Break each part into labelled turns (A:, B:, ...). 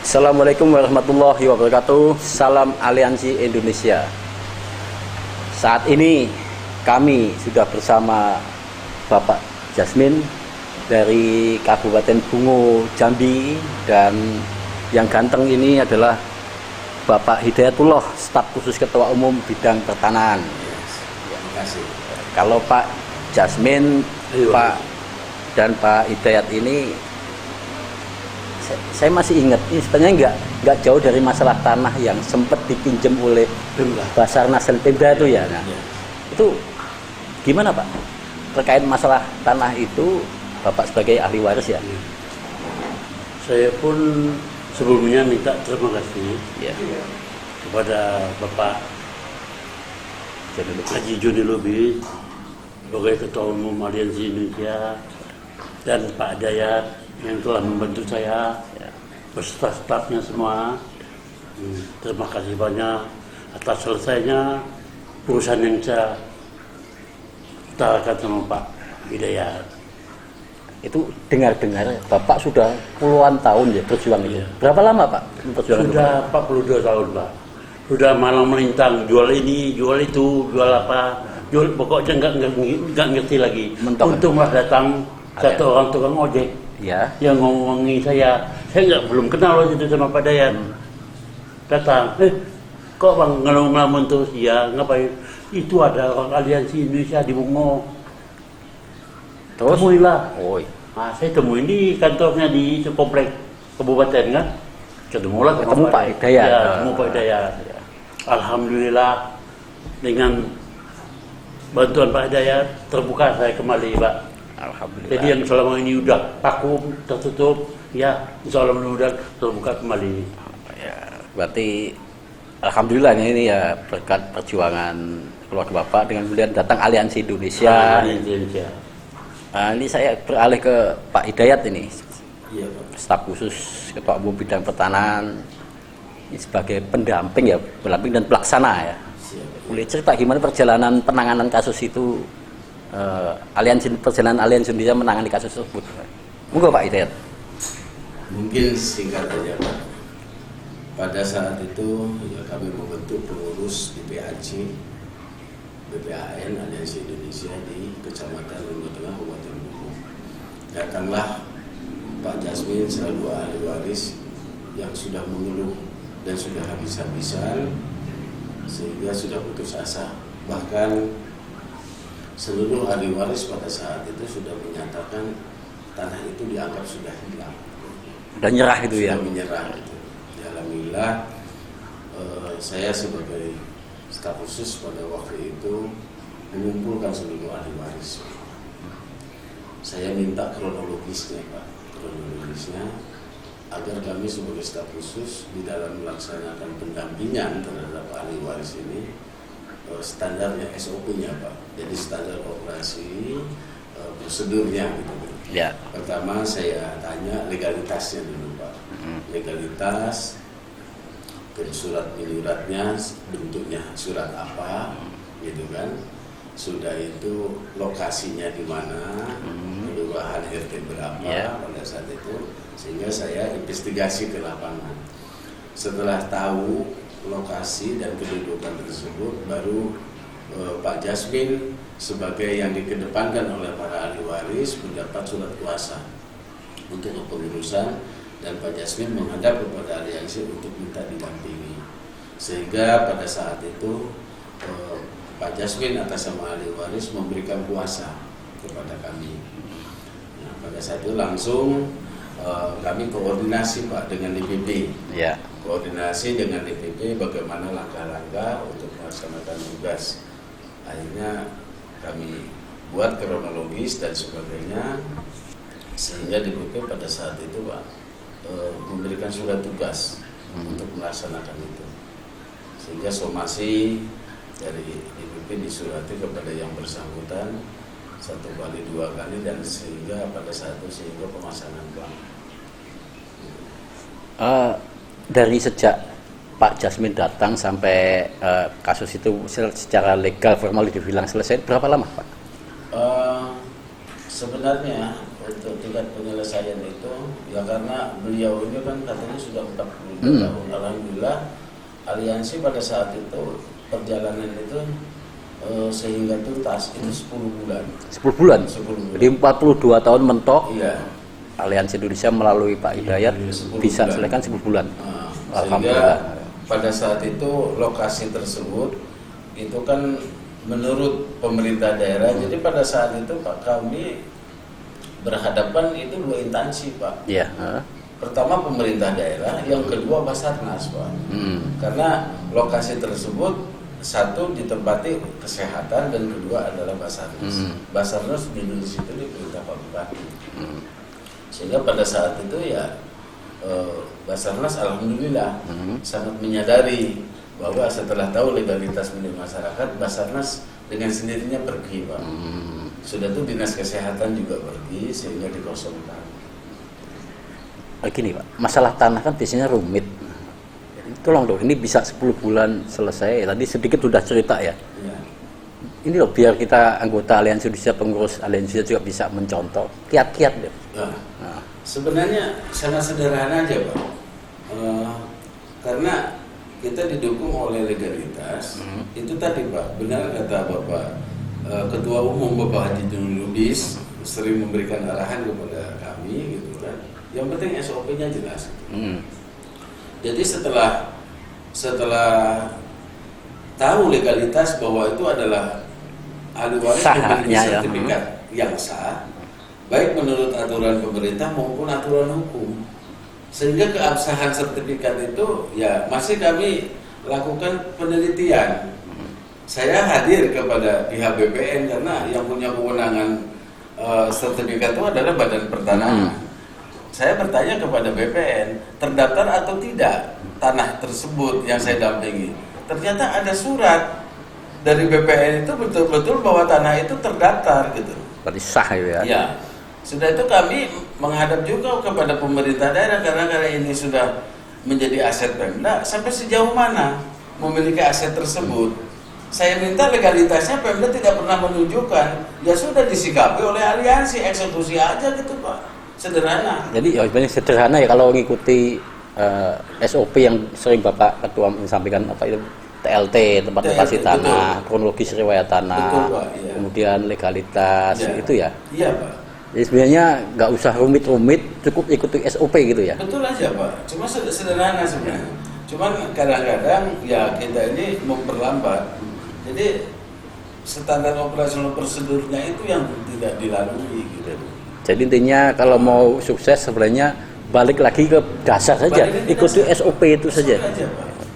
A: Assalamualaikum warahmatullahi wabarakatuh. Salam Aliansi Indonesia. Saat ini kami sudah bersama Bapak Jasmin dari Kabupaten Bungo, Jambi, dan yang ganteng ini adalah Bapak Hidayatullah, staf khusus Ketua Umum Bidang Pertanahan.
B: Terima kasih.
A: Kalau Pak Jasmin, Pak dan Pak Hidayat ini, saya masih ingat, ini sebenarnya nggak jauh dari masalah tanah yang sempat dipinjam oleh Basarnas dan Pemda itu ya. Nah, itu gimana Pak? Terkait masalah tanah itu, Bapak sebagai ahli waris ya?
B: Saya pun sebelumnya minta terima kasih
A: Ya.
B: kepada Bapak Haji Joni Lubis sebagai Ketua Umum Aliansi Indonesia dan Pak Dayat yang telah membantu saya beserta stafnya semua. Terima kasih banyak atas selesainya perusahaan yang saya utarakan sama Pak Hidayat.
A: Itu dengar-dengar Bapak sudah puluhan tahun ya berjuang itu. Berapa lama Pak berjuang?
B: Sudah 42 tahun Pak. Sudah malang melintang, jual ini, jual itu, jual apa, jual pokoknya nggak ngerti lagi.
A: Mentok.
B: Untunglah datang satu orang tukang ojek
A: Ya.
B: yang ngomongi saya belum kenal waktu itu sama Pak Dayat. Datang, kok bang ngelamun terus? Ya ngapain? Itu ada orang Aliansi Indonesia di Bungo.
A: Terus?
B: Temuilah.
A: Oh,
B: Nah, saya temuin di kantornya di komplek kabupaten kan. Ketemulah
A: ketemu Pak Hidayat.
B: Ya, ketemu Pak Hidayat. Alhamdulillah dengan bantuan Pak Hidayat terbuka saya kembali Pak.
A: Alhamdulillah.
B: Jadi yang selama ini udah vakum tertutup, ya insya Allah mudah terbuka kembali.
A: Ya, berarti alhamdulillah ini ya berkat perjuangan keluarga Bapak dengan kemudian datang Aliansi Indonesia.
B: Indonesia.
A: Nah, ini saya beralih ke Pak Hidayat ini,
B: Iya Pak.
A: staf khusus Ketua Umum Bidang Pertanahan, ini sebagai pendamping ya, pendamping dan pelaksana ya.
B: Siap.
A: Boleh cerita gimana perjalanan penanganan kasus itu, perjalanan Aliansi Indonesia menangani kasus tersebut? Monggo Pak Hidayat.
C: Mungkin singkat saja Pak. Pada saat itu ya, kami membentuk pengurus di PAC, BPAN Aliansi Indonesia di Kecamatan Bungo Tengah, Kabupaten Bungo. Datanglah Pak Jasmin selalu ahli waris yang sudah mengeluh dan sudah habis-habisan sehingga sudah putus asa. Bahkan seluruh ahli waris pada saat itu sudah menyatakan tanah itu dianggap sudah hilang.
A: Udah nyerah itu ya?
C: Sudah menyerah itu. Alhamdulillah saya sebagai staf khusus pada waktu itu mengumpulkan seluruh ahli waris. Saya minta kronologisnya Pak, kronologisnya agar kami sebagai staf khusus di dalam melaksanakan pendampingan terhadap ahli waris ini standarnya SOP-nya Pak. Jadi standar operasi prosedurnya gitu.
A: Ya.
C: Pertama saya tanya legalitasnya dulu Pak. Legalitas, terus surat menyuratnya bentuknya surat apa, gitu kan? Sudah itu lokasinya di mana, kelurahan RT berapa pada saat itu, sehingga saya investigasi ke lapangan. Setelah tahu lokasi dan kedudukan tersebut, baru Pak Jasmin sebagai yang dikedepankan oleh para ahli waris mendapat surat kuasa untuk kepengurusan dan Pak Jasmin menghadap kepada aliansi untuk minta didampingi. Sehingga pada saat itu Pak Jasmin atas nama ahli waris memberikan kuasa kepada kami. Nah, pada saat itu langsung kami koordinasi Pak dengan DPP.
A: Ya.
C: Koordinasi dengan DPP bagaimana langkah-langkah untuk melaksanakan tugas. Akhirnya kami buat kronologis dan sebagainya sehingga DPP pada saat itu Pak memberikan surat tugas untuk melaksanakan itu, sehingga somasi dari DPP disurati kepada yang bersangkutan 1 kali 2 kali dan sehingga pada saat itu sehingga pemasangan bank.
A: Dari sejak Pak Jasmin datang sampai kasus itu secara legal formal dibilang selesai, berapa lama Pak?
C: Sebenarnya untuk tingkat penyelesaian itu Ya karena beliau ini kan katanya sudah 40 tahun. Alhamdulillah aliansi pada saat itu perjalanan itu sehingga tuntas itu 10 bulan.
A: 10 bulan.
C: 10 bulan.
A: Jadi 42 tahun mentok.
C: Iya.
A: Aliansi Indonesia melalui Pak Hidayat bisa selesaikan 10 bulan.
C: Sehingga pada saat itu lokasi tersebut itu kan menurut pemerintah daerah. Jadi pada saat itu Pak, kami berhadapan itu 2 instansi Pak.
A: Iya.
C: Pertama pemerintah daerah, yang kedua Basarnas Pak. Karena lokasi tersebut satu ditempati kesehatan dan kedua adalah Basarnas. Basarnas di situ di perintah Pak Bupati. Sehingga pada saat itu ya Basarnas alhamdulillah sangat menyadari bahwa setelah tahu legalitas milik masyarakat, Basarnas dengan sendirinya pergi Pak. Sudah tuh dinas kesehatan juga pergi sehingga dikosongkan.
A: Gini Pak, masalah tanah kan biasanya rumit. Tolong dong, ini bisa 10 bulan selesai. Tadi sedikit sudah cerita ya. Ini loh biar kita anggota Aliansi Indonesia, pengurus Aliansi juga bisa mencontoh kiat-kiat deh.
C: Sebenarnya sangat sederhana aja Pak. Karena kita didukung oleh legalitas. Itu tadi Pak, benar kata Bapak Ketua Umum Bapak Haji Lubis sering memberikan arahan kepada kami gitu kan. Yang penting SOP-nya jelas. Jadi setelah tahu legalitas bahwa itu adalah ahli waris memiliki sertifikat yang sah, baik menurut aturan pemerintah maupun aturan hukum. Sehingga keabsahan sertifikat itu ya masih kami lakukan penelitian. Saya hadir kepada pihak BPN karena yang punya kewenangan sertifikat itu adalah Badan Pertanahan. Saya bertanya kepada BPN, terdaftar atau tidak tanah tersebut yang saya dampingi. Ternyata ada surat dari BPN itu betul-betul bahwa tanah itu terdaftar gitu.
A: Berarti sah ya?
C: Ya. Sudah itu kami menghadap juga kepada pemerintah daerah karena ini sudah menjadi aset Pemda. Sampai sejauh mana memiliki aset tersebut? Saya minta legalitasnya Pemda tidak pernah menunjukkan. Ya sudah disikapi oleh aliansi, eksekusi aja gitu Pak. Sederhana. Jadi
A: ya sebenarnya sederhana ya kalau mengikuti SOP yang sering Bapak Ketua sampaikan apa itu TLT, tempat lokasi tanah, kronologis riwayat tanah,
C: betul, Pak, iya.
A: Kemudian legalitas itu ya.
C: Iya Pak.
A: Jadi sebenarnya nggak usah rumit-rumit, cukup ikuti SOP gitu ya.
C: Betul aja Pak. Cuma sederhana sebenarnya. Cuman kadang-kadang ya kita ini memperlambat. Jadi standar operasional prosedurnya itu yang tidak dilalui gitu.
A: Jadi intinya kalau mau sukses sebenarnya balik lagi ke dasar saja, ikuti SOP itu saja.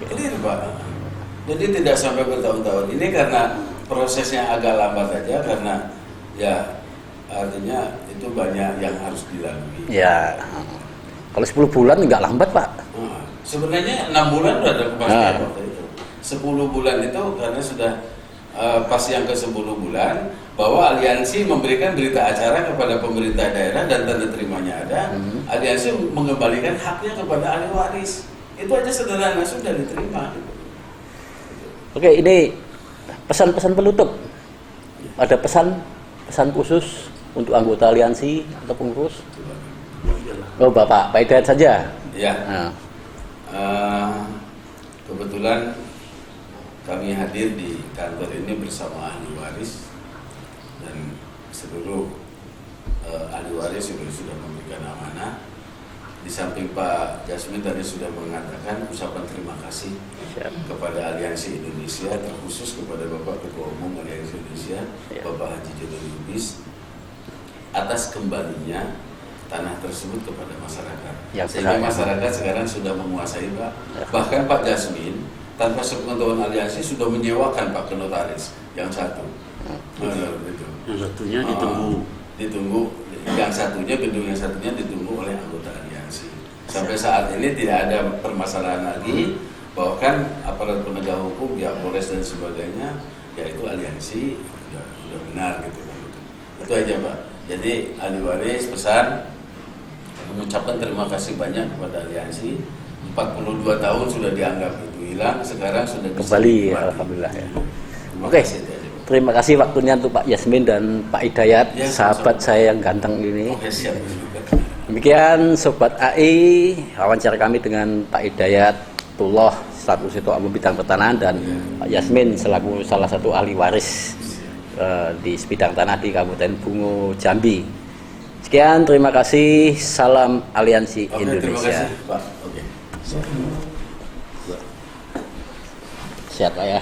C: Clear Pak. Jadi tidak sampai bertahun-tahun. Ini karena prosesnya agak lambat aja karena ya artinya itu banyak yang harus dilalui.
A: Ya. Kalau 10 bulan nggak lambat Pak.
C: Sebenarnya 6 bulan sudah ada kepastian waktu itu. 10 bulan itu karena sudah pas yang ke 10 bulan bahwa aliansi memberikan berita acara kepada pemerintah daerah dan tanda terimanya ada. Aliansi mengembalikan haknya kepada ahli waris. Itu aja sederhana, sudah diterima.
A: Oke, ini pesan-pesan penutup. Ada pesan khusus untuk anggota aliansi atau pengurus? Oh Bapak Hidayat saja.
C: Ya. Kebetulan kami hadir di kantor ini bersama ahli waris dan seluruh ahli waris sudah memberikan amanah. Di samping Pak Jasmin tadi sudah mengatakan ucapan terima kasih kepada Aliansi Indonesia, terkhusus kepada Bapak Ketua Umum Aliansi Indonesia, Bapak Haji Lubis, atas kembalinya tanah tersebut kepada masyarakat. Sehingga masyarakat sekarang sudah menguasai Pak. Bahkan Pak Jasmin tanpa sepengetahuan aliansi sudah menyewakan Pak ke notaris yang satu.
B: Yang satunya
C: ditunggu, yang satunya gedung yang satunya ditunggu oleh anggota aliansi. Sampai saat ini tidak ada permasalahan lagi bahwa kan aparat penegak hukum, pihak Polres dan sebagainya, yaitu aliansi sudah benar gitu. Itu aja Pak. Jadi ahli waris pesan mengucapkan terima kasih banyak kepada aliansi. 42 tahun sudah dianggap itu hilang, sekarang sudah
A: kembali ya, alhamdulillah ya. Oke. Terima kasih waktunya untuk Pak Jasmin dan Pak Hidayat, sahabat saya yang ganteng ini.
C: Siap.
A: Demikian Sobat AI, wawancara kami dengan Pak Hidayatullah selaku Ketua Umum Bidang Pertanahan dan Pak Yasmin selaku salah satu ahli waris di bidang tanah di Kabupaten Bungo, Jambi. Sekian, terima kasih. Salam Aliansi Indonesia.
C: Terima kasih, Pak. Oke.
A: Siap Pak ya.